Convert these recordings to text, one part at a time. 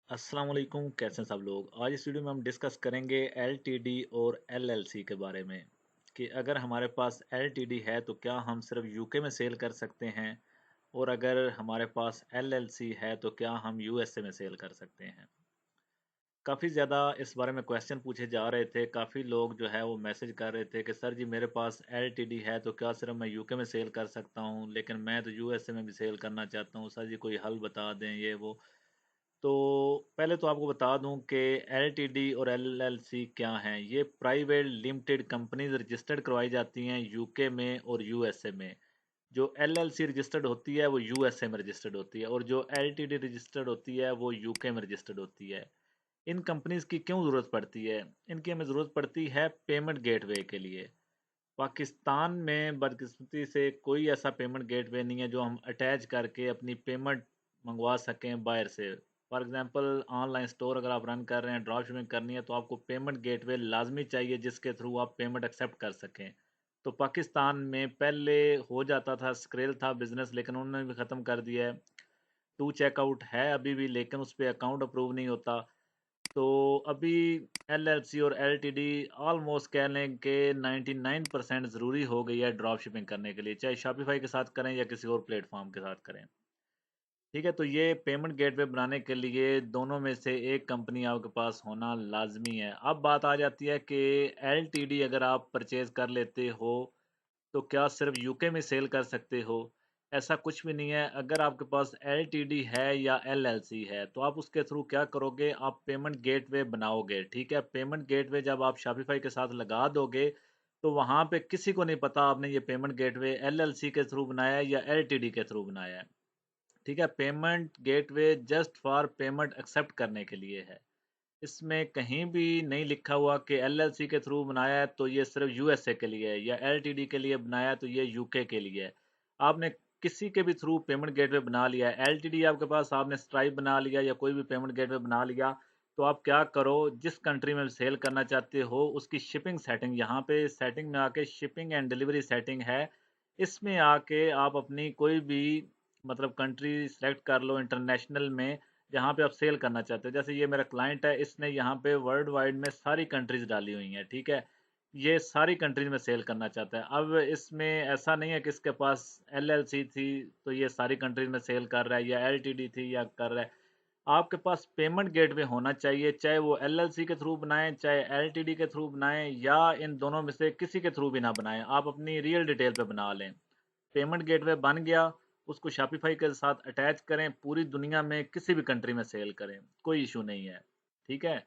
अस्सलाम वालेकुम, कैसे हैं सब लोग। आज इस वीडियो में हम डिस्कस करेंगे एलटीडी और एलएलसी के बारे में कि अगर हमारे पास एलटीडी है तो क्या हम सिर्फ यूके में सेल कर सकते हैं, और अगर हमारे पास एलएलसी है तो क्या हम यूएसए में सेल कर सकते हैं। काफ़ी ज़्यादा इस बारे में क्वेश्चन पूछे जा रहे थे। काफ़ी लोग जो है वो मैसेज कर रहे थे कि सर जी मेरे पास एलटीडी है तो क्या सिर्फ मैं यूके में सेल कर सकता हूँ, लेकिन मैं तो यूएसए में भी सेल करना चाहता हूँ, सर जी कोई हल बता दें ये वो। तो पहले तो आपको बता दूं कि एलटीडी और एलएलसी क्या हैं। ये प्राइवेट लिमिटेड कंपनीज रजिस्टर्ड करवाई जाती हैं यूके में और यूएसए में। जो एलएलसी रजिस्टर्ड होती है वो यूएसए में रजिस्टर्ड होती है, और जो एलटीडी रजिस्टर्ड होती है वो यूके में रजिस्टर्ड होती है। इन कंपनीज की क्यों ज़रूरत पड़ती है? इनकी हमें ज़रूरत पड़ती है पेमेंट गेटवे के लिए। पाकिस्तान में बदकिस्मती से कोई ऐसा पेमेंट गेटवे नहीं है जो हम अटैच करके अपनी पेमेंट मंगवा सकें बाहर से। फॉर एग्जांपल ऑनलाइन स्टोर अगर आप रन कर रहे हैं, ड्रॉप शिपिंग करनी है, तो आपको पेमेंट गेटवे लाजमी चाहिए जिसके थ्रू आप पेमेंट एक्सेप्ट कर सकें। तो पाकिस्तान में पहले हो जाता था, स्क्रेल था बिजनेस, लेकिन उन्होंने भी ख़त्म कर दिया है। टू चेकआउट है अभी भी, लेकिन उस पर अकाउंट अप्रूव नहीं होता। तो अभी एलएलसी और एलटीडी ऑलमोस्ट कह लें कि 99% ज़रूरी हो गई है ड्रॉप शिपिंग करने के लिए, चाहे शॉपिफाई के साथ करें या किसी और प्लेटफॉर्म के साथ करें। ठीक है, तो ये पेमेंट गेटवे बनाने के लिए दोनों में से एक कंपनी आपके पास होना लाजमी है। अब बात आ जाती है कि एलटीडी अगर आप परचेज कर लेते हो तो क्या सिर्फ यूके में सेल कर सकते हो? ऐसा कुछ भी नहीं है। अगर आपके पास एलटीडी है या एलएलसी है तो आप उसके थ्रू क्या करोगे, आप पेमेंट गेटवे बनाओगे। ठीक है, पेमेंट गेटवे जब आप शॉपिफाई के साथ लगा दोगे तो वहाँ पे किसी को नहीं पता आपने ये पेमेंट गेटवे एलएलसी के थ्रू बनाया है या एलटीडी के थ्रू बनाया है। ठीक है, payment gateway just for payment accept करने के लिए है। इसमें कहीं भी नहीं लिखा हुआ कि एलएलसी के थ्रू बनाया है तो ये सिर्फ यूएसए के लिए है, या एलटीडी के लिए बनाया है तो ये यूके के लिए है। आपने किसी के भी थ्रू पेमेंट गेटवे बना लिया है, एलटीडी आपके पास, आपने स्ट्राइप बना लिया या कोई भी पेमेंट गेटवे बना लिया, तो आप क्या करो, जिस कंट्री में सेल करना चाहते हो उसकी शिपिंग सेटिंग, यहाँ पे सेटिंग में आके शिपिंग एंड डिलीवरी सेटिंग है, इसमें आके आप अपनी कोई भी मतलब कंट्री सेलेक्ट कर लो इंटरनेशनल में, जहाँ पे आप सेल करना चाहते हो। जैसे ये मेरा क्लाइंट है, इसने यहाँ पे वर्ल्ड वाइड में सारी कंट्रीज डाली हुई हैं। ठीक है, ये सारी कंट्रीज में सेल करना चाहता है। अब इसमें ऐसा नहीं है कि इसके पास एलएलसी थी तो ये सारी कंट्रीज में सेल कर रहा है, या एलटीडी थी या कर रहा है। आपके पास पेमेंट गेटवे होना चाहिए, चाहे वो एलएलसी के थ्रू बनाएं, चाहे एलटीडी के थ्रू बनाएं, या इन दोनों में से किसी के थ्रू भी ना बनाएं, आप अपनी रियल डिटेल पे बना लें। पेमेंट गेटवे बन गया, उसको शॉपिफाई के साथ अटैच करें, पूरी दुनिया में किसी भी कंट्री में सेल करें, कोई इशू नहीं है। ठीक है,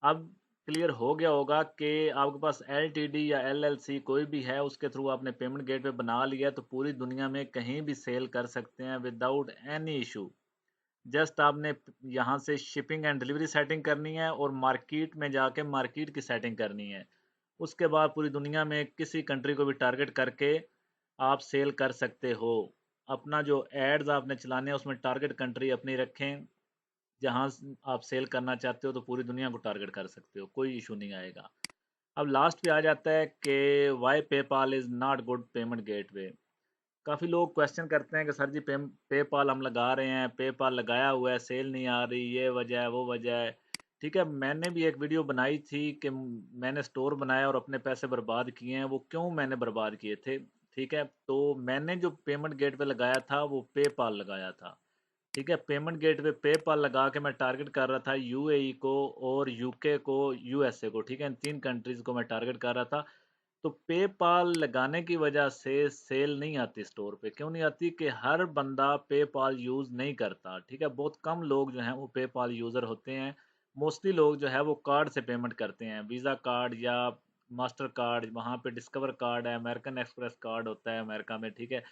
अब क्लियर हो गया होगा कि आपके पास एलटीडी या एलएलसी कोई भी है, उसके थ्रू आपने पेमेंट गेटवे बना लिया तो पूरी दुनिया में कहीं भी सेल कर सकते हैं विदाउट एनी इशू। जस्ट आपने यहाँ से शिपिंग एंड डिलीवरी सेटिंग करनी है और मार्केट में जाके मार्केट की सेटिंग करनी है। उसके बाद पूरी दुनिया में किसी कंट्री को भी टारगेट करके आप सेल कर सकते हो। अपना जो एड्स आपने चलाने हैं उसमें टारगेट कंट्री अपनी रखें, जहाँ आप सेल करना चाहते हो तो पूरी दुनिया को टारगेट कर सकते हो, कोई इशू नहीं आएगा। अब लास्ट पे आ जाता है कि why PayPal is not good payment gateway. काफ़ी लोग क्वेश्चन करते हैं कि सर जी पेपाल हम लगा रहे हैं, पेपाल लगाया हुआ है, सेल नहीं आ रही, ये वजह है वो वजह है। ठीक है, मैंने भी एक वीडियो बनाई थी कि मैंने स्टोर बनाया और अपने पैसे बर्बाद किए हैं, वो क्यों मैंने बर्बाद किए थे। ठीक है, तो मैंने जो पेमेंट गेटवे लगाया था वो पेपाल लगाया था। ठीक है, पेमेंट गेटवे पेपाल लगा के मैं टारगेट कर रहा था यूएई को और यूके को, यूएसए को। ठीक है, इन तीन कंट्रीज को मैं टारगेट कर रहा था। तो पेपाल लगाने की वजह से सेल नहीं आती स्टोर पे। क्यों नहीं आती? कि हर बंदा पेपाल यूज़ नहीं करता। ठीक है, बहुत कम लोग जो हैं वो पेपाल यूज़र होते हैं। मोस्टली लोग जो है वो कार्ड से पेमेंट करते हैं, वीज़ा कार्ड या मास्टर कार्ड, वहाँ पे डिस्कवर कार्ड है, अमेरिकन एक्सप्रेस कार्ड होता है अमेरिका में। ठीक है,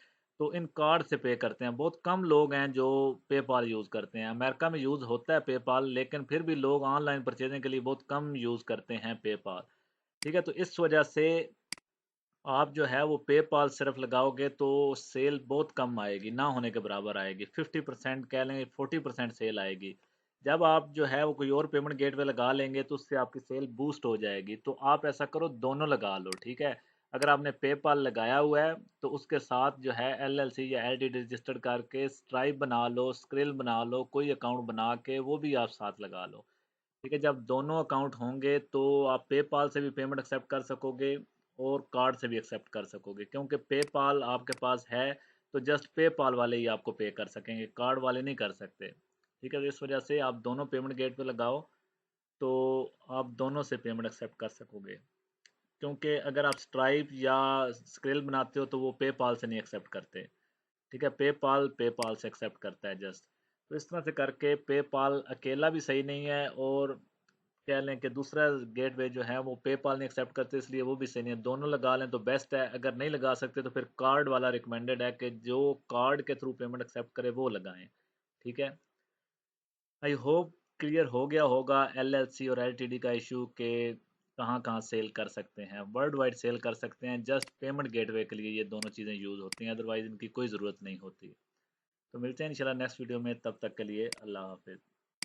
तो इन कार्ड से पे करते हैं। बहुत कम लोग हैं जो पेपाल यूज़ करते हैं। अमेरिका में यूज़ होता है पेपाल, लेकिन फिर भी लोग ऑनलाइन परचेजिंग के लिए बहुत कम यूज़ करते हैं पेपाल। ठीक है, तो इस वजह से आप जो है वो पेपाल सिर्फ लगाओगे तो सेल बहुत कम आएगी, ना होने के बराबर आएगी। 50% कह लें, 40% सेल आएगी। जब आप जो है वो कोई और पेमेंट गेटवे लगा लेंगे तो उससे आपकी सेल बूस्ट हो जाएगी। तो आप ऐसा करो, दोनों लगा लो। ठीक है, अगर आपने पेपाल लगाया हुआ है तो उसके साथ जो है एलएलसी या एलटीडी रजिस्टर्ड करके स्ट्राइप बना लो, स्क्रिल बना लो, कोई अकाउंट बना के वो भी आप साथ लगा लो। ठीक है, जब दोनों अकाउंट होंगे तो आप पेपाल से भी पेमेंट एक्सेप्ट कर सकोगे और कार्ड से भी एक्सेप्ट कर सकोगे, क्योंकि पेपाल आपके पास है तो जस्ट पेपाल वाले ही आपको पे कर सकेंगे, कार्ड वाले नहीं कर सकते। ठीक है, तो इस वजह से आप दोनों पेमेंट गेट पे लगाओ तो आप दोनों से पेमेंट एक्सेप्ट कर सकोगे, क्योंकि अगर आप स्ट्राइप या स्क्रिल बनाते हो तो वो पेपाल से नहीं एक्सेप्ट करते। ठीक है, पेपाल पेपाल से एक्सेप्ट करता है जस्ट। तो इस तरह से करके पेपाल अकेला भी सही नहीं है, और कह लें कि दूसरा गेटवे जो है वो पेपाल नहीं एक्सेप्ट करते, इसलिए वो भी सही नहीं है। दोनों लगा लें तो बेस्ट है, अगर नहीं लगा सकते तो फिर कार्ड वाला रिकमेंडेड है कि जो कार्ड के थ्रू पेमेंट एक्सेप्ट करे वो लगाएं। ठीक है, आई होप क्लियर हो गया होगा एलएलसी और एलटीडी का इशू के कहाँ कहाँ सेल कर सकते हैं। वर्ल्ड वाइड सेल कर सकते हैं, जस्ट पेमेंट गेटवे के लिए ये दोनों चीज़ें यूज़ होती हैं, अदरवाइज इनकी कोई ज़रूरत नहीं होती। तो मिलते हैं इंशाल्लाह नेक्स्ट वीडियो में, तब तक के लिए अल्लाह हाफिज़।